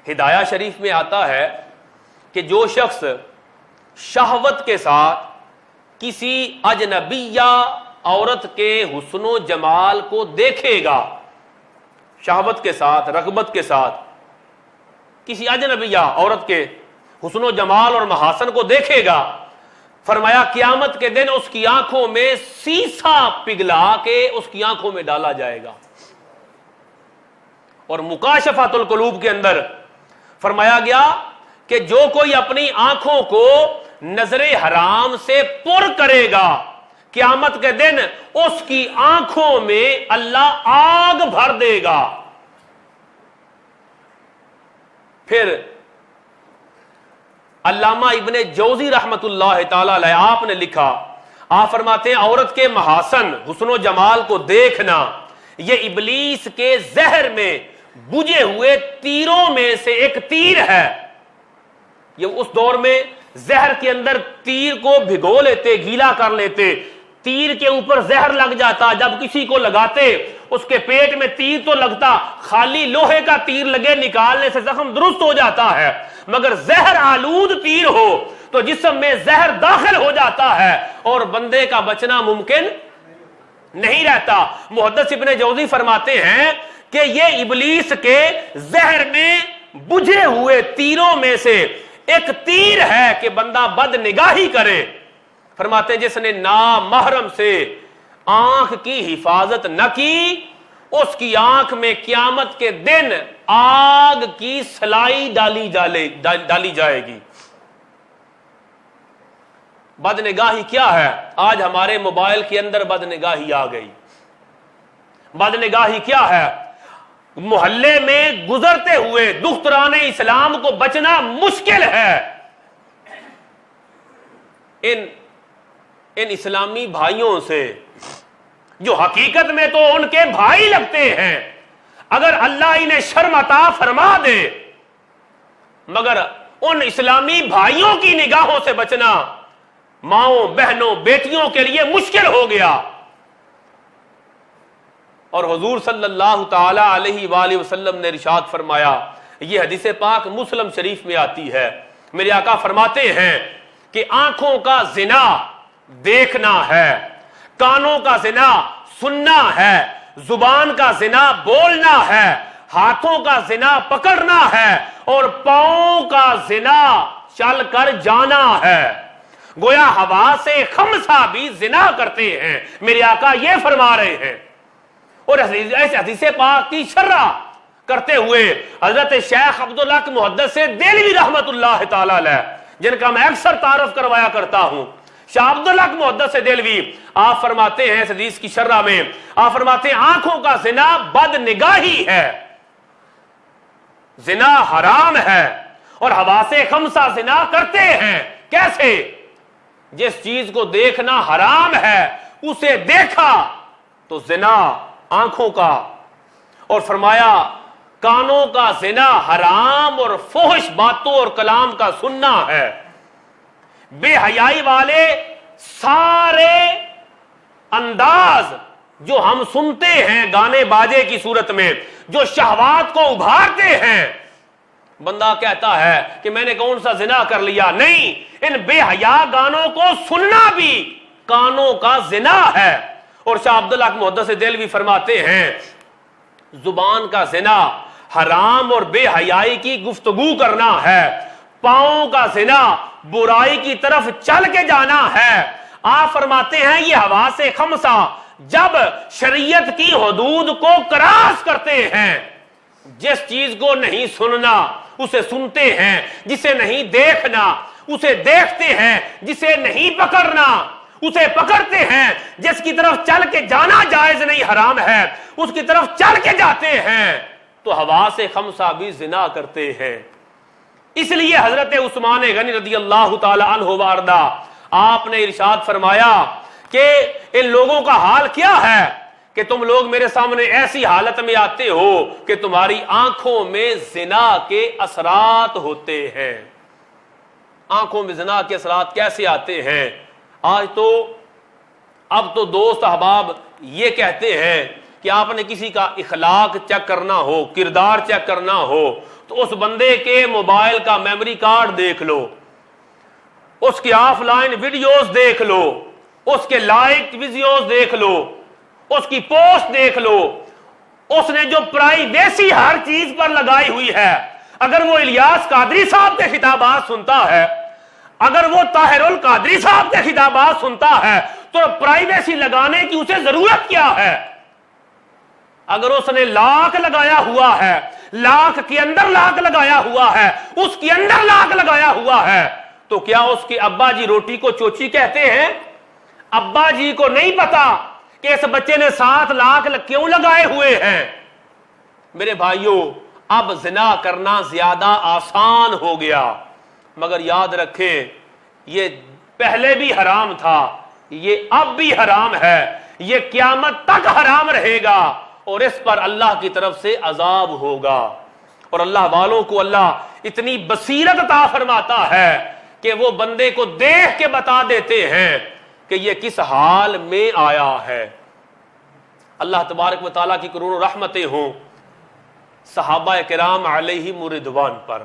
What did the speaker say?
ہدایہ شریف میں آتا ہے کہ جو شخص شہوت کے ساتھ کسی اجنبیہ عورت کے حسن و جمال کو دیکھے گا، شہوت کے ساتھ، رغبت کے ساتھ کسی اجنبیہ عورت کے حسن و جمال اور محاسن کو دیکھے گا، فرمایا قیامت کے دن اس کی آنکھوں میں سیسا پگھلا کے اس کی آنکھوں میں ڈالا جائے گا۔ اور مکاشفۃ القلوب کے اندر فرمایا گیا کہ جو کوئی اپنی آنکھوں کو نظر حرام سے پر کرے گا، قیامت کے دن اس کی آنکھوں میں اللہ آگ بھر دے گا۔ پھر علامہ ابن جوزی رحمت اللہ تعالی علیہ آپ نے لکھا، آپ فرماتے ہیں عورت کے محاسن، حسن و جمال کو دیکھنا یہ ابلیس کے زہر میں بجھے ہوئے تیروں میں سے ایک تیر ہے۔ یہ اس دور میں زہر کے اندر تیر کو بھگو لیتے، گیلا کر لیتے، تیر کے اوپر زہر لگ جاتا، جب کسی کو لگاتے اس کے پیٹ میں تیر تو لگتا، خالی لوہے کا تیر لگے نکالنے سے زخم درست ہو جاتا ہے، مگر زہر آلود تیر ہو تو جسم میں زہر داخل ہو جاتا ہے اور بندے کا بچنا ممکن نہیں رہتا۔ محدث ابن جوزی فرماتے ہیں کہ یہ ابلیس کے زہر میں بجھے ہوئے تیروں میں سے ایک تیر ہے کہ بندہ بد نگاہی کرے۔ فرماتے ہیں جس نے نامحرم سے آنکھ کی حفاظت نہ کی، اس کی آنکھ میں قیامت کے دن آگ کی سلائی ڈالی جائے گی۔ بد نگاہی کیا ہے؟ آج ہمارے موبائل کے اندر بد نگاہی آ گئی۔ بد نگاہی کیا ہے؟ محلے میں گزرتے ہوئے دختران اسلام کو بچنا مشکل ہے۔ ان اسلامی بھائیوں سے جو حقیقت میں تو ان کے بھائی لگتے ہیں، اگر اللہ انہیں شرم عطا فرما دے، مگر ان اسلامی بھائیوں کی نگاہوں سے بچنا ماؤں، بہنوں، بیٹیوں کے لیے مشکل ہو گیا۔ اور حضور صلی اللہ تعالی علیہ وآلہ وسلم نے ارشاد فرمایا، یہ حدیث پاک مسلم شریف میں آتی ہے، میرے آقا فرماتے ہیں کہ آنکھوں کا زنا دیکھنا ہے، کانوں کا زنا سننا ہے، زبان کا زنا بولنا ہے، ہاتھوں کا زنا پکڑنا ہے، اور پاؤں کا زنا چل کر جانا ہے۔ گویا حواس خمسہ بھی زنا کرتے ہیں، میرے آقا یہ فرما رہے ہیں۔ اور ایسے حدیث پاک کی شرح کرتے ہوئے حضرت شیخ عبداللہ محدث دہلوی رحمت اللہ تعالی علیہ، جن کا میں اکثر تعارف کروایا کرتا ہوں، شاہ عبداللہ محدث دہلوی، آپ فرماتے ہیں اس حدیث کی شرح میں، آپ فرماتے ہیں آنکھوں کا زنا بد نگاہی ہے، زنا حرام ہے، اور حواس خمسہ زنا کرتے ہیں۔ کیسے؟ جس چیز کو دیکھنا حرام ہے اسے دیکھا تو زنا آنکھوں کا، اور فرمایا کانوں کا زنا حرام اور فحش باتوں اور کلام کا سننا ہے۔ بے حیائی والے سارے انداز جو ہم سنتے ہیں گانے باجے کی صورت میں، جو شہوات کو ابھارتے ہیں، بندہ کہتا ہے کہ میں نے کون سا زنا کر لیا، نہیں، ان بے حیا گانوں کو سننا بھی کانوں کا زنا ہے۔ اور شاہ عبداللہ محدث دہلوی فرماتے ہیں زبان کا زنا حرام اور بے حیائی کی گفتگو کرنا ہے، پاؤں کا زنا برائی کی طرف چل کے جانا ہے۔ آپ فرماتے ہیں یہ حواس خمسہ جب شریعت کی حدود کو کراس کرتے ہیں، جس چیز کو نہیں سننا اسے سنتے ہیں، جسے نہیں دیکھنا اسے دیکھتے ہیں، جسے نہیں پکڑنا اسے پکڑتے ہیں، جس کی طرف چل کے جانا جائز نہیں حرام ہے اس کی طرف چل کے جاتے ہیں، تو حواس خمسہ بھی زنا کرتے ہیں۔ اس لیے حضرت عثمان غنی رضی اللہ تعالی عنہ وارضہ آپ نے ارشاد فرمایا کہ ان لوگوں کا حال کیا ہے کہ تم لوگ میرے سامنے ایسی حالت میں آتے ہو کہ تمہاری آنکھوں میں زنا کے اثرات ہوتے ہیں۔ آنکھوں میں زنا کے اثرات کیسے آتے ہیں؟ اب تو دوست احباب یہ کہتے ہیں کہ آپ نے کسی کا اخلاق چیک کرنا ہو، کردار چیک کرنا ہو، تو اس بندے کے موبائل کا میموری کارڈ دیکھ لو، اس کے آف لائن ویڈیوز دیکھ لو، اس کے لائک ویڈیوز دیکھ لو، اس کی پوسٹ دیکھ لو، اس نے جو پرائیویسی ہر چیز پر لگائی ہوئی ہے، اگر وہ الیاس قادری صاحب کے خطابات سنتا ہے، اگر وہ طاہر القادری صاحب کے خطابات سنتا ہے، تو پرائیویسی لگانے کی اسے ضرورت کیا ہے؟ اگر اس نے لاک لگایا ہوا ہے، لاک کے اندر لاک لگایا ہوا ہے، اس کے اندر لاک لگایا ہوا ہے، تو کیا اس کے ابا جی روٹی کو چوچی کہتے ہیں؟ ابا جی کو نہیں پتا کہ اس بچے نے 7 لاکھ کیوں لگائے ہوئے ہیں؟ میرے بھائیوں، اب زنا کرنا زیادہ آسان ہو گیا، مگر یاد رکھیں یہ پہلے بھی حرام تھا، یہ اب بھی حرام ہے، یہ قیامت تک حرام رہے گا، اور اس پر اللہ کی طرف سے عذاب ہوگا۔ اور اللہ والوں کو اللہ اتنی بصیرت عطا فرماتا ہے کہ وہ بندے کو دیکھ کے بتا دیتے ہیں کہ یہ کس حال میں آیا ہے۔ اللہ تبارک و تعالیٰ کی کروڑوں رحمتیں ہوں صحابہ کرام علیہم رضوان پر۔